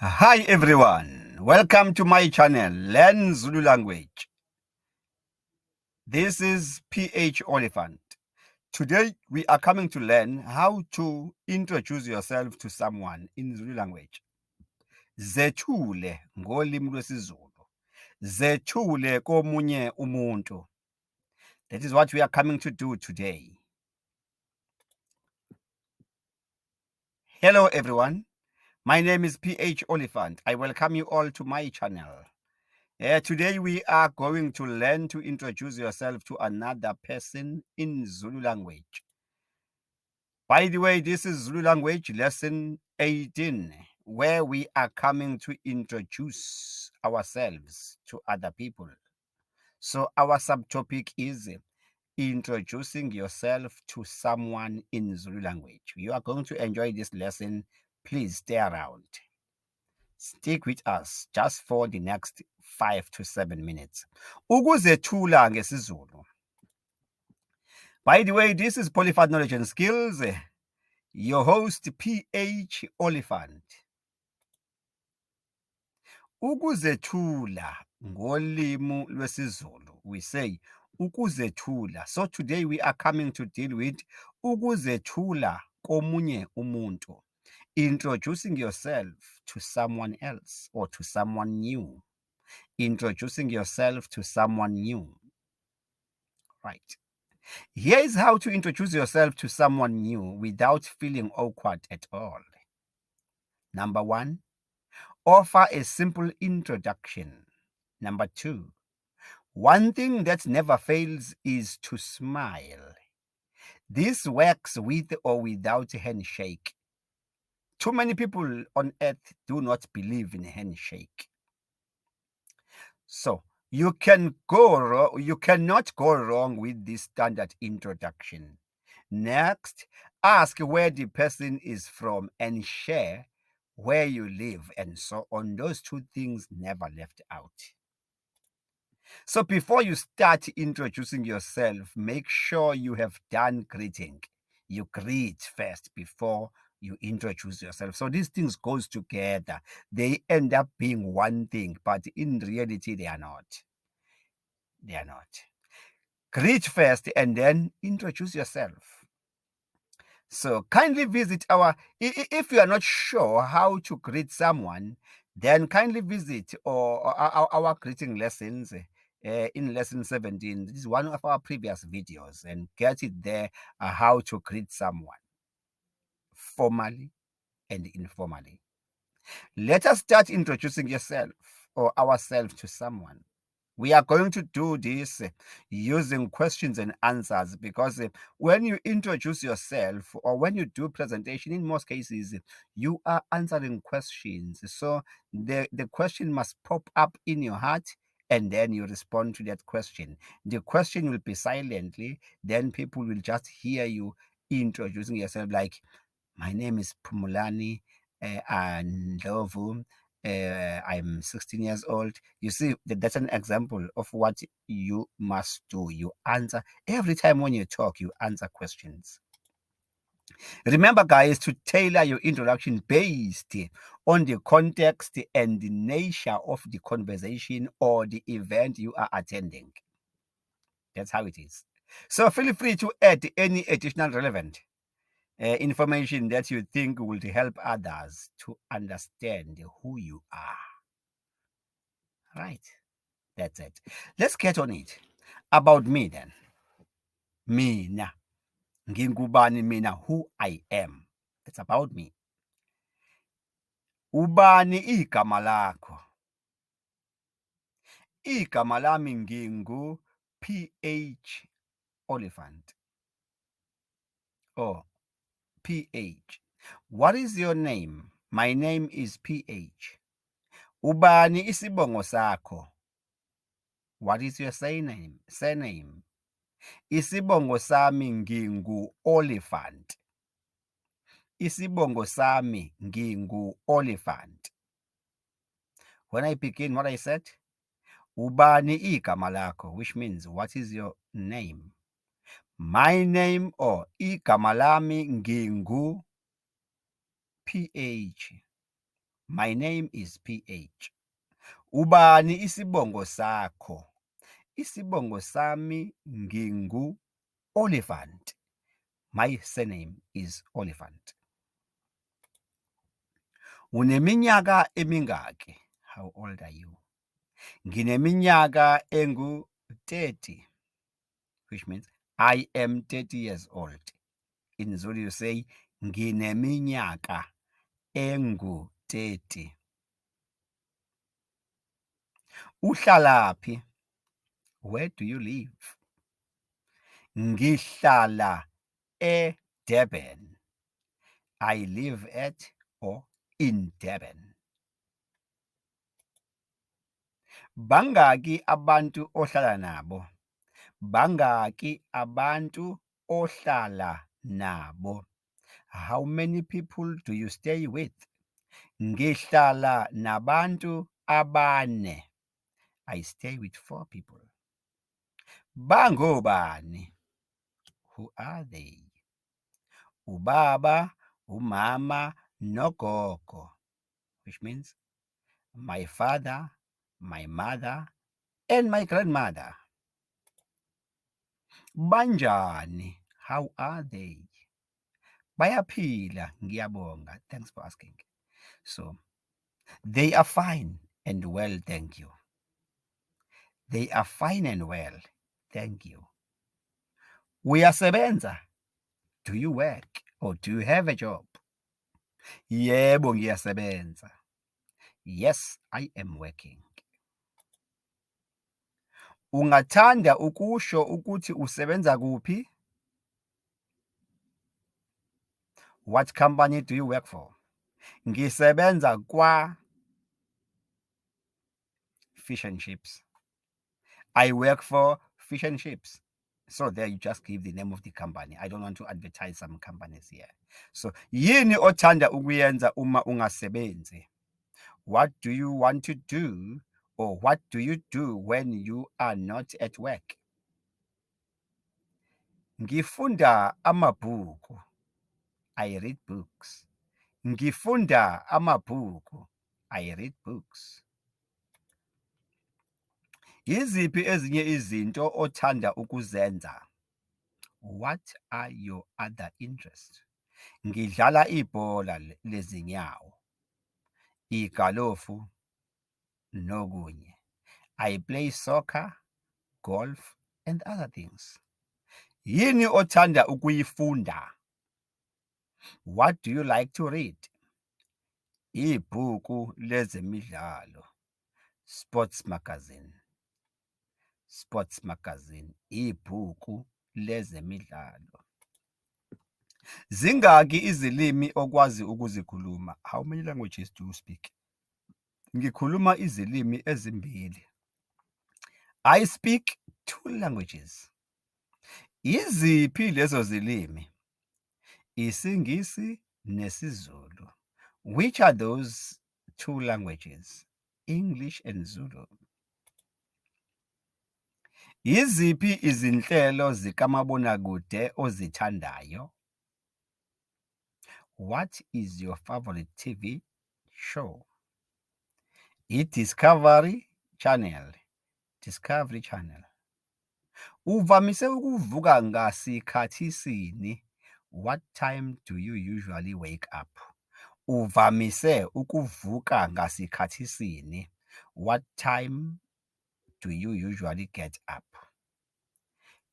Hi everyone, welcome to my channel, Learn Zulu Language. This is PH Oliphant. Today we are coming to learn how to introduce yourself to someone in Zulu language. Zethule ngolimi lwesiZulu. Zethule komunye umuntu. That is what we are coming to do today. Hello everyone. My name is PH Oliphant. I welcome you all to my channel. Today we are going to learn to introduce yourself to another person in Zulu language. By the way, this is Zulu language lesson 18, where we are coming to introduce ourselves to other people. So our subtopic is introducing yourself to someone in Zulu language. You are going to enjoy this lesson. Please stay around. Stick with us just for the next 5 to 7 minutes. Ukuzethula ngesiZulu. By the way, this is Polyfat Knowledge and Skills. Your host, PH Oliphant. Ukuzethula ngolimi lwesiZulu. We say ukuzethula. So today we are coming to deal with ukuzethula komunye umuntu. Introducing yourself to someone else or to someone new. Introducing yourself to someone new. Right. Here is how to introduce yourself to someone new without feeling awkward at all. Number 1, offer a simple introduction. Number 2, one thing that never fails is to smile. This works with or without a handshake. Too many people on earth do not believe in a handshake. So you cannot go wrong with this standard introduction. Next, ask where the person is from and share where you live and so on. Those two things never left out. So before you start introducing yourself, make sure you have done greeting. You greet first before you introduce yourself. So these things goes together. They end up being one thing, but in reality, they are not. They are not. Greet first and then introduce yourself. So kindly visit if you are not sure how to greet someone, then kindly visit our greeting lessons in lesson 17. This is one of our previous videos, and get it there how to greet someone formally and informally. Let us start introducing yourself or ourselves to someone. We are going to do this using questions and answers because when you introduce yourself or when you do presentation, in most cases, you are answering questions. So the question must pop up in your heart and then you respond to that question. The question will be silently, then people will just hear you introducing yourself like, my name is Pumulani Ndlovu. I'm 16 years old. You see, that's an example of what you must do. You answer every time when you talk, you answer questions. Remember, guys, to tailor your introduction based on the context and the nature of the conversation or the event you are attending. That's how it is. So feel free to add any additional relevant information that you think will help others to understand who you are. Right. That's it. Let's get on it. About me then. Mina. Ngingubani mina, who I am. It's about me. Ubani igama lakho. Igama lami ngingu PH Oliphant. Oh, PH. What is your name? My name is PH. Ubani isibongo sakho? What is your surname? Isibongo sami ngingu Oliphant. Isibongo sami ngingu Oliphant. When I begin, what I said, ubani igama lakho, which means what is your name? My name or igama lami ngingu PH. My name is PH. Ubani isibongo sakho? Isibongo sami ngingu Oliphant. My surname is Oliphant. Uneminyaka emingaki? How old are you? Ngineminyaka engu-30, which means I am 30 years old. In Zulu you say ngineminyaka engu-30. Uhlalaphi? Where do you live? Ngihlala eDurban. I live at or in Durban. Bangaki abantu ohlala nabo? Bangaki abantu ohlala nabo? How many people do you stay with? Ngihlala nabantu abane. I stay with 4 people. Bangobani? Who are they? Ubaba, umama, nogogo, which means my father, my mother, and my grandmother. Banjani? How are they? Bayaphila, ngiyabonga. Thanks for asking. So, they are fine and well, thank you. They are fine and well, thank you. Uyasebenza? Do you work or do you have a job? Yebo, ngiyasebenza. Yes, I am working. Ungathanda ukusho ukuthi usebenza kuphi? What company do you work for? Ngisebenza kwa Fish and Chips. I work for Fish and Chips. So there you just give the name of the company. I don't want to advertise some companies here. So yini othanda ukuyenza uma ungasebenzi? What do you want to do or what do you do when you are not at work? Ngifunda amabhuku. I read books. Ngifunda amabhuku. I read books. Yiziphi ezinye izinto othanda ukuzenza? What are your other interests? Ngidlala ibhola lezinyawo, igalofu, nokunye. I play soccer, golf, and other things. Yini othanda ukuyifunda? What do you like to read? Ibhuku lezemidlalo, sports magazine. Sports magazine, ibhuku lezemidlalo. Zingaki izilimi okwazi ukuzikhuluma? How many languages do you speak? Ngikhuluma izilimi ezimbili. I speak 2 languages. Iziphi lezo zilimi? IsiNgisi nesiZulu. Which are those 2 languages? English and Zulu. Yiziphi izinhlelo zikamabonakude ozithandayo? What is your favorite TV show? I-Discovery Channel. Discovery Channel. Uvamise ukuvuka ngasikhathi sini? What time do you usually wake up? Uvamise ukuvuka ngasikhathi sini? What time do you usually get up?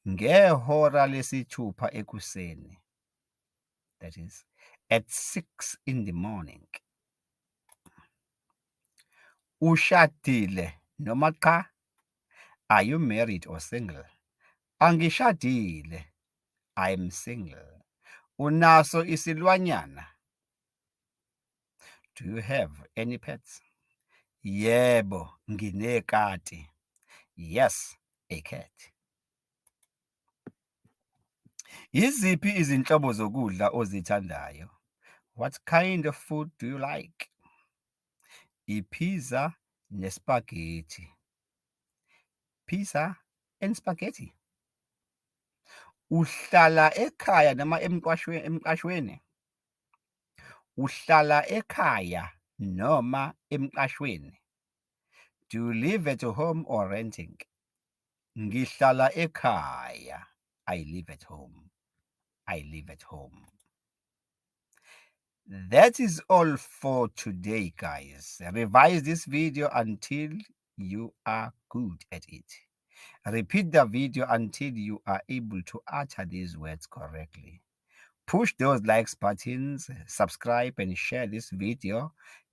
Ngehora lesithupha ekuseni. That is at 6 in the morning. Ushadile noma cha? Are you married or single? Angishadile. I'm single. Unaso isilwanyana? Do you have any pets? Yebo, nginekati. Yes, a cat. Yiziphi izinhlobo zokudla ozithandayo? What kind of food do you like? Ipizza nespaghetti. Pizza and spaghetti. Uhlala ekhaya noma emqashweni? Uhlala ekhaya noma emqashweni? Do you live at home or renting? Ngihlala ekhaya. I live at home. I live at home. That is all for today, guys. Revise this video until you are good at it. Repeat the video until you are able to utter these words correctly. Push those likes buttons, subscribe and share this video.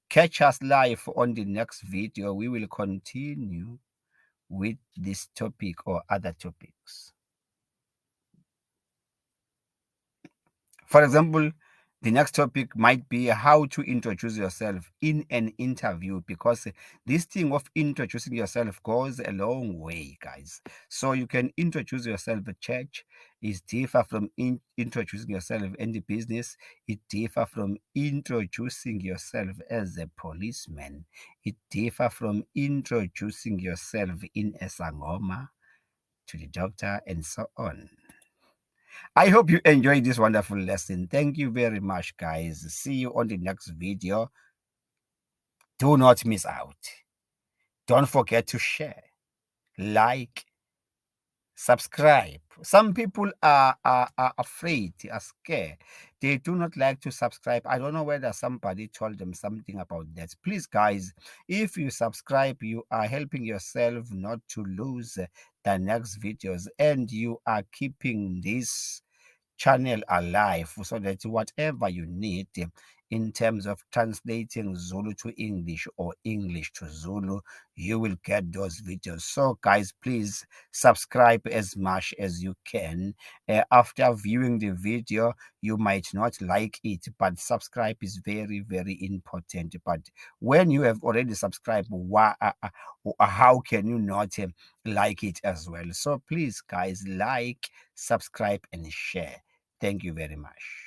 Catch us live on the next video. We will continue with this topic or other topics. For example, the next topic might be how to introduce yourself in an interview, because this thing of introducing yourself goes a long way, guys. So you can introduce yourself at church. Is different from introducing yourself in the business. It differs from introducing yourself as a policeman. It differs from introducing yourself in a sangoma to the doctor and so on. I hope you enjoyed this wonderful lesson. Thank you very much, guys. See you on the next video. Do not miss out. Don't forget to share, like, subscribe. Some people are afraid, are scared. They do not like to subscribe. I don't know whether somebody told them something about that. Please, guys, if you subscribe, you are helping yourself not to lose the next videos, and you are keeping this channel alive, so that whatever you need in terms of translating Zulu to English or English to Zulu, you will get those videos. So guys, please subscribe as much as you can. After viewing the video, you might not like it, but subscribe is very, very important. But when you have already subscribed, how can you not like it as well? So please, guys, like, subscribe and share. Thank you very much.